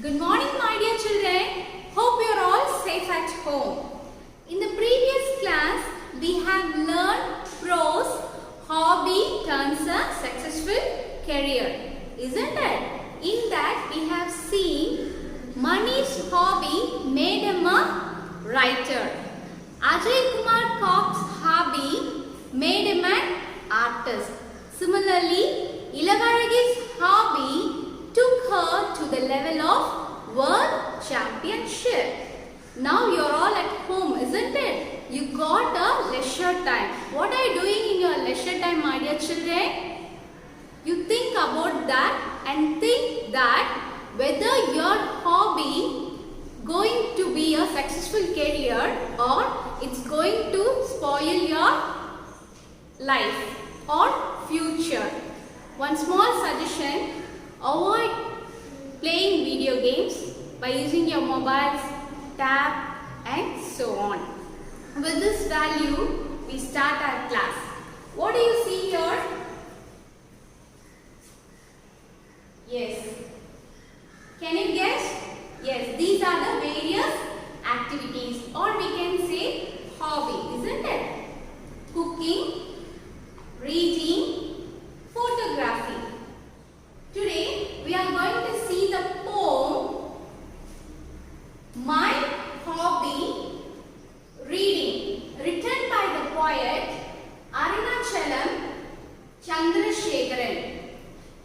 Good morning, my dear children. Hope you are all safe at home. In the previous class, we have learned pros, hobby turns a successful career, isn't it? In that, we have seen Mani's hobby made him a writer. Ajay Kumar Cox's hobby made him an artist. Similarly, Ilavaragi's hobby took her to the level of world championship. Now you are all at home, isn't it? You got a leisure time. What are you doing in your leisure time, my dear children? You think about that and think that whether your hobby going to be a successful career or it's going to spoil your life or future. One small suggestion, avoid playing video games by using your mobiles, tab and so on. With this value, we start our class. What do you see here? Yes. Can you guess? Yes, these are the various activities or we can say hobby, isn't it? Cooking, reading, photography. Today we are going to see the poem My Hobby Reading, written by the poet Arunachalam Chandrasekharan.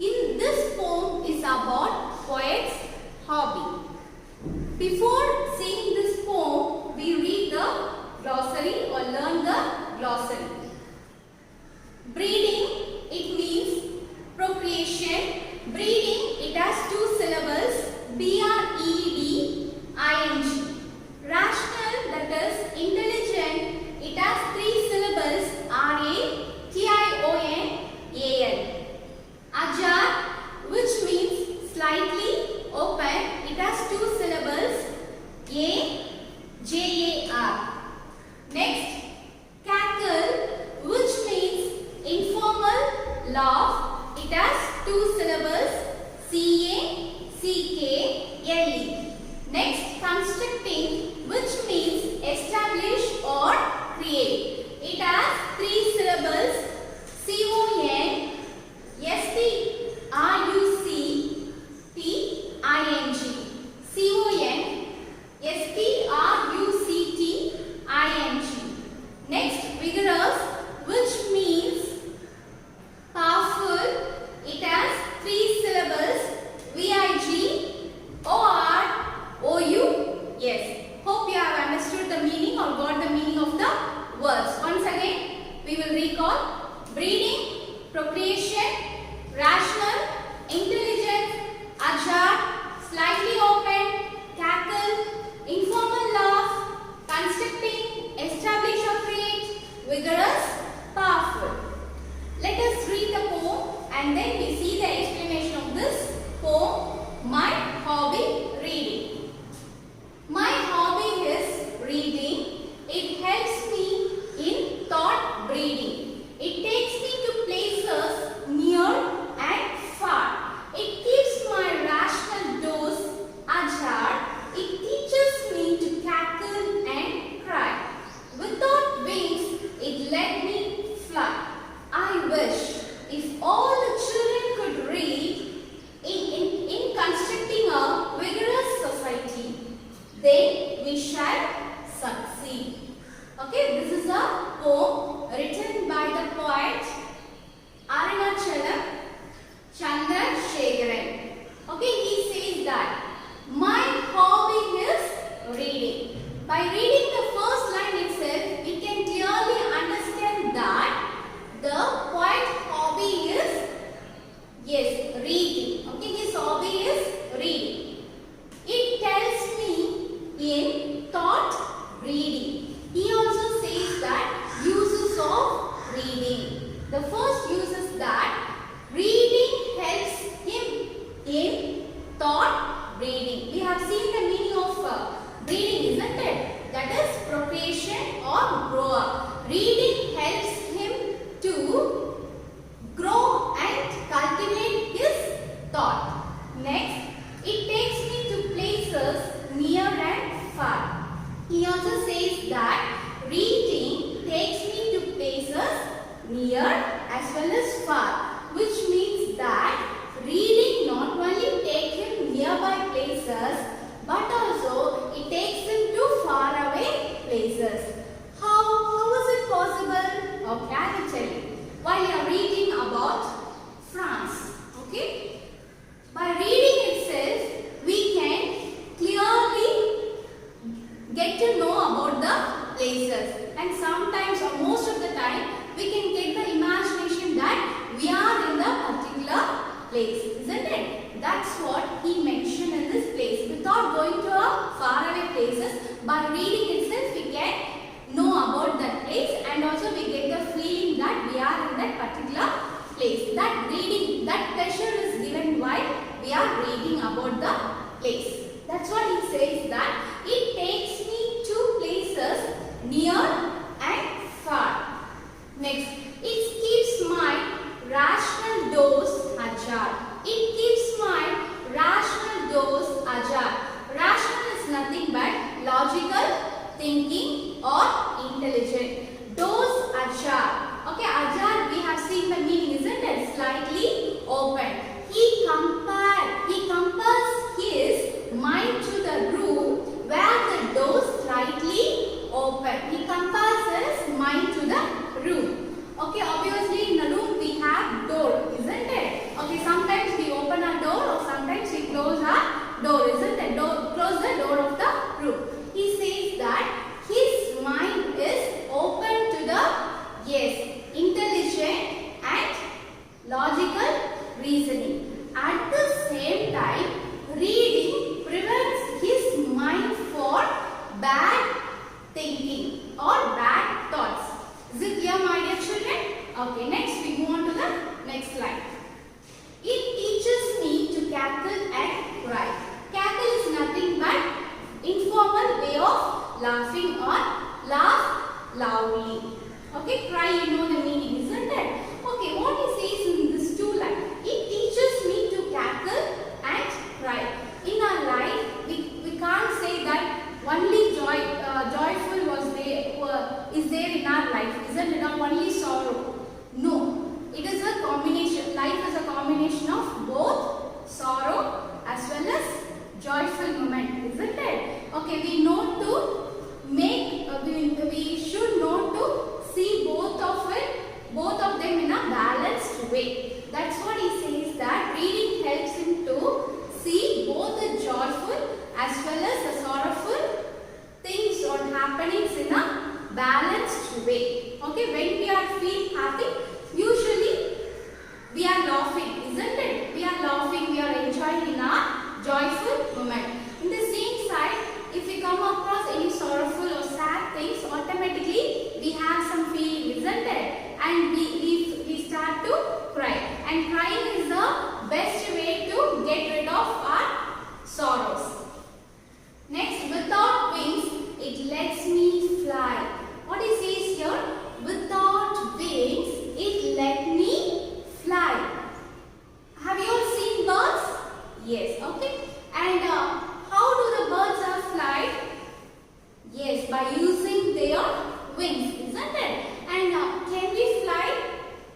In this poem is about poet's hobby. Before seeing this poem, we read the glossary or learn the glossary. Breeding, it means procreation. Breeding, it has two syllables, B-R-E-D-I-N-G. Rational, that is intelligent, it has three syllables, R-A-T-I-O-N-A-L. Ajar, which means slightly open, it has two syllables, A-J-A-R. Next, cackle, which means informal laugh, it has two syllables, C-A-C-K-L-E. Next, constructing, which means establish or create. It has three syllables, C-O-N-S-T-R-U-C-T-I-N-G. C-O-N-S-T-R-U-C-T-I-N-G. Next, vigorous, which means powerful. It has three syllables, V-I-G-O-R-O-U-S. Hope you have understood the meaning or got the meaning of the words. Once again, we will recall: breeding, procreation, rational, intelligence, ajar, slightly open, cackle, informal laugh, constructing, establish or create, vigorous, powerful. Let us read the poem and then we see the explanation of this poem, My Hobby Reading. My hobby is reading. It helps me in thought breeding. It takes me to places near and far. It keeps my rational dose ajar. It teaches me to cackle and cry. Without wings, it let me fly. I wish if all the children places near and far. He also says that reading takes me to places near as well as far, which means that reading not only takes him nearby places but also it takes him to far away places. How is it possible? Okay, I will tell you. While you are reading about France, okay? By reading itself, we can clearly get to know about the places, and sometimes or most of the time we can get the imagination that we are in the particular place, isn't it? That's what he mentioned in this place. Without going to a faraway places, by reading itself we can know about that place, and also we get the feeling that we are in that particular place. That reading, that pleasure is given while we are reading about the place. That's what he says, that it takes me to places near and far. Next, it keeps my rational doors ajar. It keeps my rational doors ajar. Rational is nothing but logical, thinking or intelligent. Doors ajar. Okay, ajar we have seen the meaning, isn't it? Slightly open. He compares his mind to the room where the doors slightly open. He compares his mind to the room. Okay, obviously in the room we have door, isn't it? Okay, sometimes we open our door or sometimes we close our door, isn't it? Close the door of the room. He says that his mind is open to the, yes, intelligent and logical reasoning. At the same time, reading prevents his mind for bad thinking or bad thoughts. Is it clear, my dear children? Okay, next we move on to the next slide. It teaches me to cackle and cry. Cackle is nothing but informal way of laughing or laugh loudly. Okay, cry, you know the meaning, isn't it? Okay, what he says in this two lines, it teaches me to cackle and cry. In our life, we can't say that only joyful is there in our life, isn't it? Not only sorrow. No, it is a combination. Life is a combination of both sorrow as well as joyful moment, isn't it? Okay, we know to make, we should know to see both of them in a balanced way. That's what he says, that reading helps him to see both the joyful as well as the sorrowful things or happenings in a balanced way. Okay, when we are feeling happy, usually we are laughing, isn't it? We are laughing, we are enjoying in our joyful moment. In the same side, if we come across any sorrowful or sad things, automatically we have some feeling, isn't it? And we start to cry. And crying is the best way to get rid of our sorrows. Next, without wings, it lets me fly. What he says here, without wings, it let me fly. Have you all seen birds? Yes, okay. And how do the birds fly? Yes, by using their wings, isn't it? And can we fly?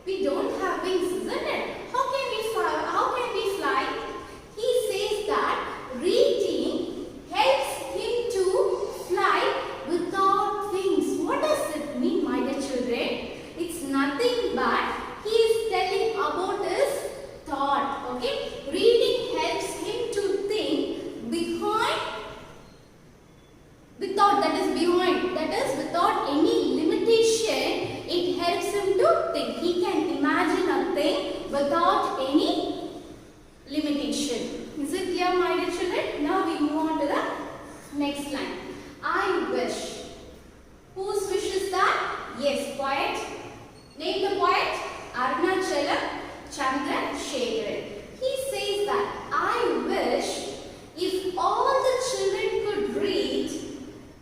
We don't have wings, isn't it? How can we fly? How can we fly? He says that reading helps him to fly without wings. What does it mean, my dear children? It's nothing but he is telling about his thought. Okay, reading helps him to think behind, that is without any limitation. It helps him to think. He can imagine a thing without any limitation. Is it clear, my dear children? Now we move on to the next line. I wish. Whose wish is that? Yes, poet. Name the poet. Arunachalam Chandrasekharan. He says that I wish if all the children could read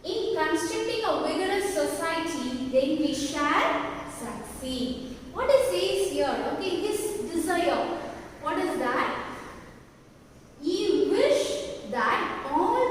in constructing a vigorous society, then we shall succeed. What he says here, okay, his desire. What is that? He wished that all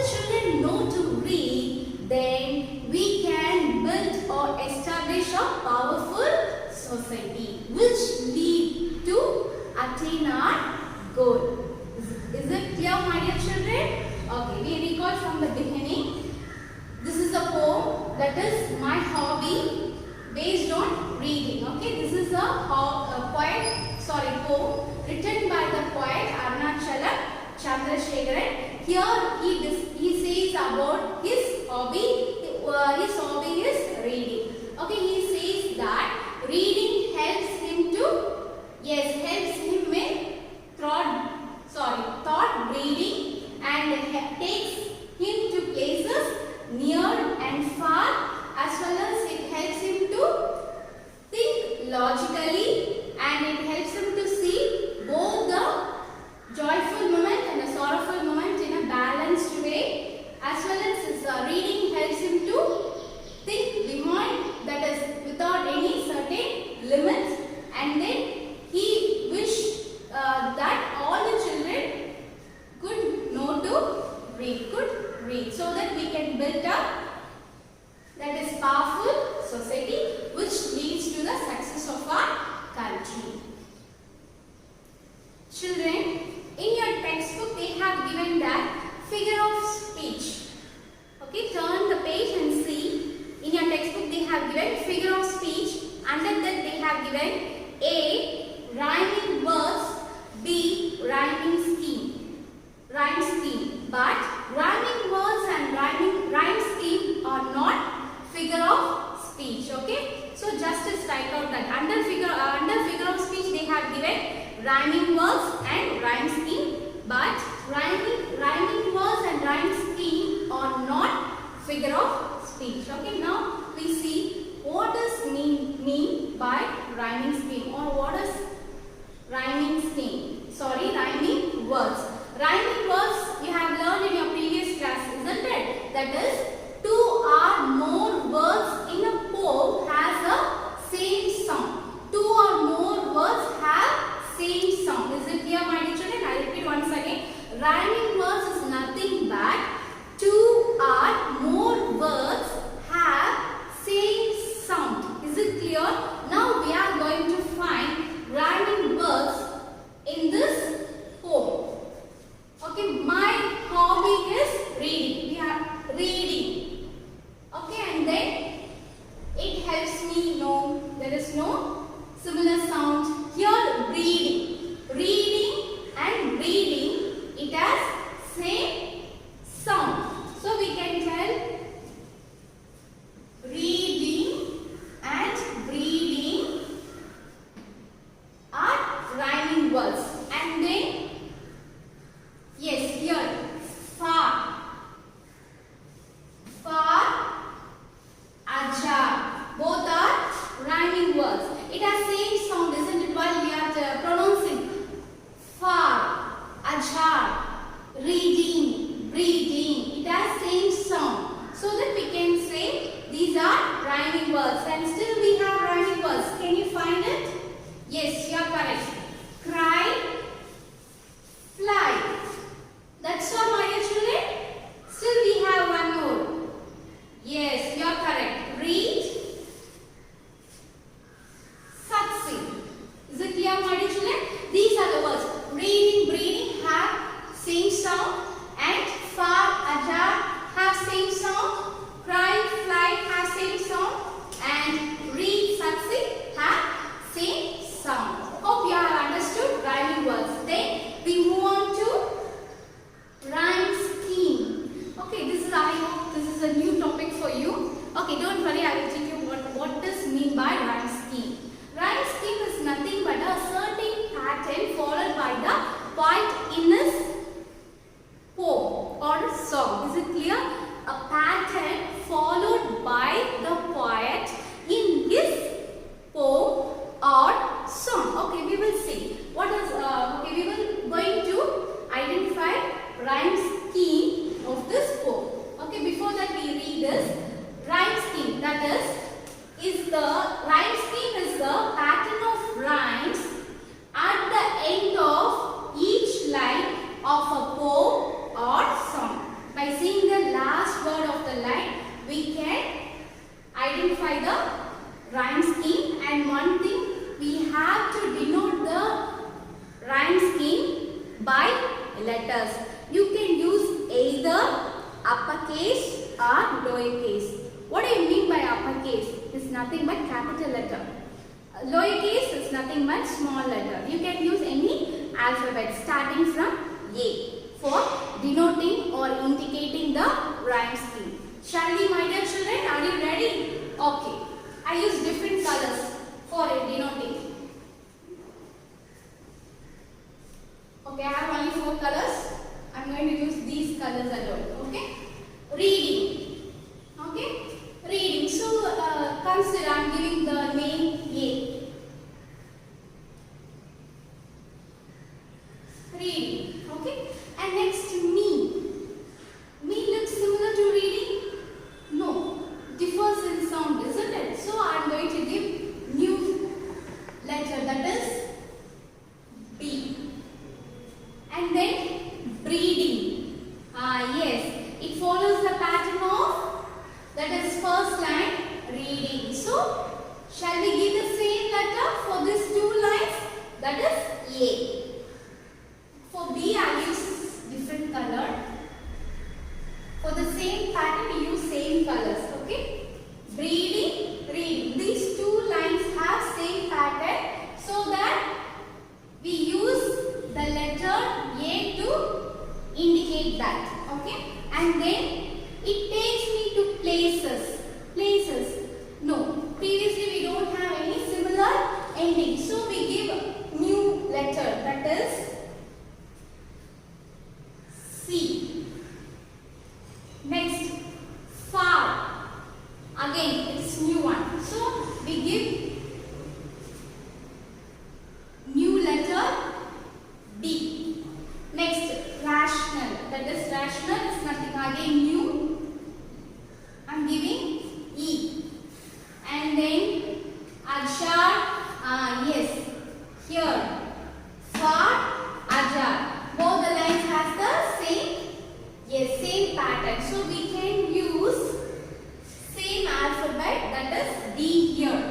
the children know to read, then we can build or establish a powerful society which lead to attain our goal. Is it clear, my dear children? Okay, we recall from the beginning. This is a poem, that is my hobby based on reading. Okay, this is a poem written by the poet Arunachalam Chandrasekharan. Here he says about his hobby. His hobby is reading. Okay, he says that reading helps him in thought reading and takes him to places near and far, as well as it helps him to think logically, and it helps him to see both the joyful moment and the sorrowful moment in a balanced way, as well as his reading helps him to think beyond, that is without any certain limits, and then he wished that all the children could know to read, so that we can build a that is powerful society which leads to the success of our country. Children, in your textbook they have given that figure of speech. Okay, turn the page and see. In your textbook they have given figure of speech. Under that they have given A, rhyming words, B, rhyming scheme. But rhyming words and rhyme scheme are not figure of speech. Okay, so just to strike out that under figure of speech they have given rhyming words and rhyme scheme, but rhyming words and rhyme scheme are not figure of speech. Okay, now we see what does mean by rhyming scheme, or what is rhyming words. Rhyming words you have learned in your previous class, isn't it? That is, two or more words in a poem has a same sound. Two or more words have same sound. Is it clear, my dear children? I repeat once again. Rhyming words is nothing but two or more words have same sound. Is it clear? Now we are going to find rhyming words in this poem. Okay, my hobby is reading. We have reading. Okay, and then it helps me know there is no similar sound. Here reading. And reading, it has same sound. So we can tell reading and breeding are rhyming words. And then yes, here far, ajar, both are rhyming words. It has same sound, isn't it, while we are pronouncing? Far, ajar, reading, breeding, it has same sound, so that we can say these are rhyming words. And still we have rhyming words. Can you find it? Yes, you are correct. Cry, fly. That's all, my dear children. Still we have one more. Yes, you are correct. Read, succeed. Is it clear, my dear children? These are the words. Reading, breeding have same sound, and far, ajar have same sound. Cry, fly have same sound, and read, succeed have same sound. Hope you are uppercase or lowercase. What do you mean by uppercase? It's nothing but capital letter. Lowercase is nothing but small letter. You can use any alphabet starting from A for denoting or indicating the rhyme scheme. Shall we, my dear children? Are you ready? Okay. I use different colors for denoting. Okay, I have only 4 colors. I am going to use these colors alone. Okay. Reading. Okay. Reading. So consider I am giving the name A. Reading. Okay. And next me. Me looks similar to reading? No. Differs in sound, isn't it? So I am going to give new letter, that is B. And then breeding. Yes. It follows the pattern of, that is first line, reading. So shall we give the same letter for these 2 lines? That is A. For B I use different color. For the same pattern we use same colors. Okay. Breeding, reading. These 2 lines have same pattern, so that we use the letter A to indicate that. Okay. And then it takes me to places. Places. No. Previously we don't have any similar ending. So we give new letter, that is C. Next, far. Again, it's new one. So we give new letter D. Next, rational. That is rational. It's nothing again new. I'm giving E. And then ajar. Yes. Here. Far. Ajar. Both the lines has the same. Yes, same pattern. So we can use same alphabet, that is D here.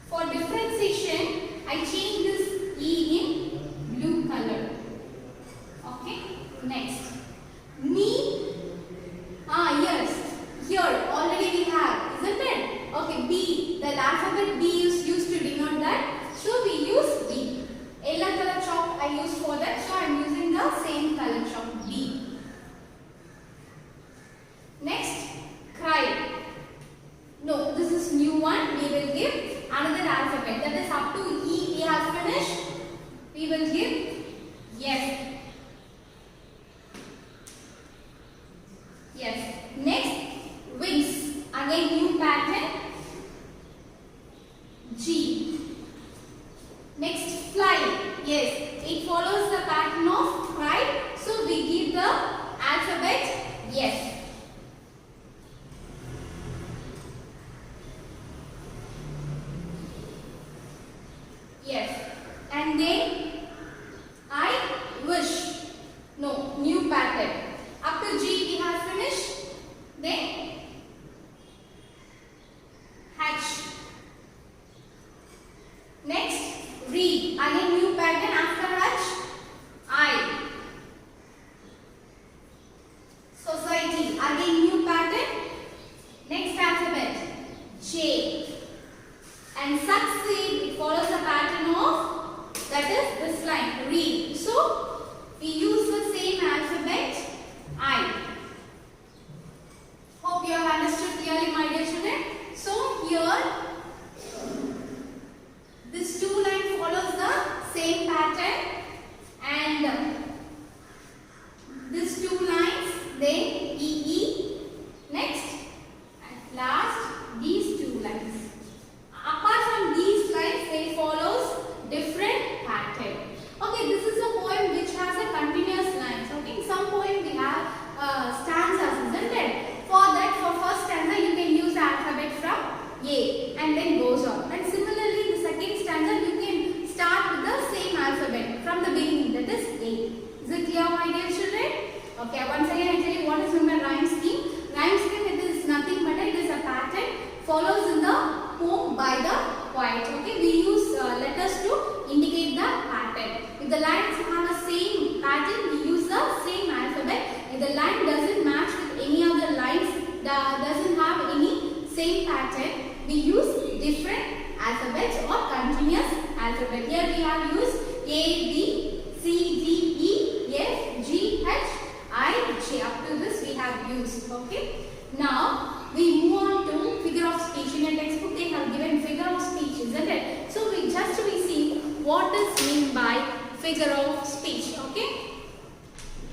For differentiation, I change this E in blue color. Okay. Next. Me. Yes. Here already we have, isn't it? Okay. B. The alphabet B is used to denote that. So we use B. Yellow color chalk I use for that. So I am using the same color chalk B. Next. Cry. No, this is new one. We will give another alphabet. That is up to E we have finished. We will give F. Yes. Next, wings. Again new pattern. G. Next, fly. Yes, it follows the pattern of fly. So we give the alphabet F. Yes. And then I wish. No, new pattern. Up to G we have finished. Then hatch. Next, read. Again new pattern after hatch. I. Society. Again new pattern. Next alphabet. J. And succeed, it follows the pattern of, that is this line, read. So we use the same alphabet I. Hope you have understood clearly, my dear children. So here this 2 line follows the same pattern, and these 2 lines, then EE. Next, at last these 2 lines. Apart from these lines, they follows different pattern. Okay, this is a poem which has a continuous lines. Okay, in some poem we have stanzas, isn't it? For that, for first stanza, you can use the alphabet from A and then goes on. And similarly, in the second stanza, you can start with the same alphabet from the beginning, that is A. Is it clear, my dear children? Okay, once again I tell you what is meant by rhyme scheme. Rhyme scheme, it is nothing but it is a pattern follows in the poem by the poet. Okay, we use letters to indicate the pattern. If the lines have the same pattern, we use the same alphabet doesn't have any same pattern. We use different alphabets or continuous alphabet. Here we have used A, B, C, D, E, F, G, H, I, J. Up to this we have used. Okay. Now we move on to figure of speech. In your textbook they have given figure of speech, isn't it? So we see what is meant by figure of speech. Okay.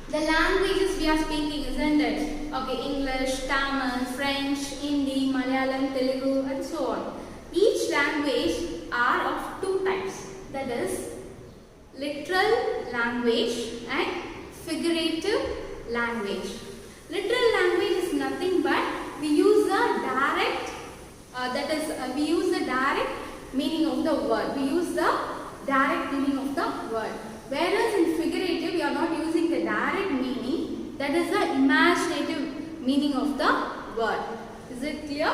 The languages we are speaking, isn't it? Okay, English, Tamil, French, Hindi, Malayalam, Telugu, and so on. Each language are of two types. That is literal language and figurative language. Literal language is nothing but we use the direct. We use the direct meaning of the word. We use the direct meaning of the word. Whereas in figurative, we are not using the direct meaning, that is the imaginative meaning of the word. Is it clear?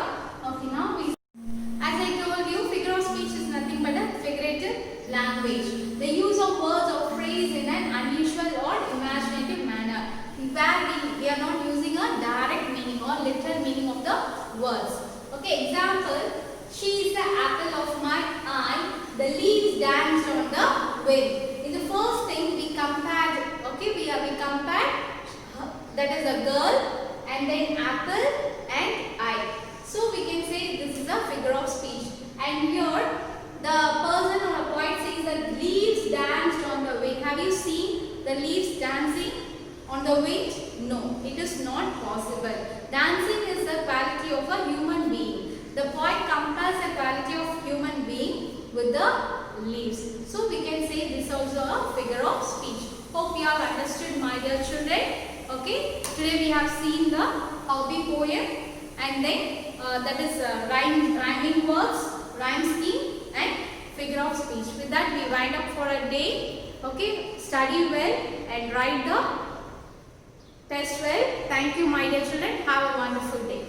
Okay, now as I told you, figure of speech is nothing but a figurative language. The use of words or phrase in an unusual or imaginative manner, where we are not using a direct meaning or literal meaning of the words. Okay, example, she is the apple of my eye, the leaves danced on the wind. First thing we compared, okay, we compared, that is a girl and then apple and eye. So we can say this is a figure of speech. And here the person or a poet says that leaves danced on the wind. Have you seen the leaves dancing on the wind? No, it is not possible. Dancing is the quality of a human being. The poet compares the quality of human being with the leaves. So we can say this also a figure of speech. Hope you have understood, my dear children. Okay. Today we have seen the hobby poem and then that is rhyming words, rhyme scheme and figure of speech. With that we wind up for a day. Okay. Study well and write the test well. Thank you, my dear children. Have a wonderful day.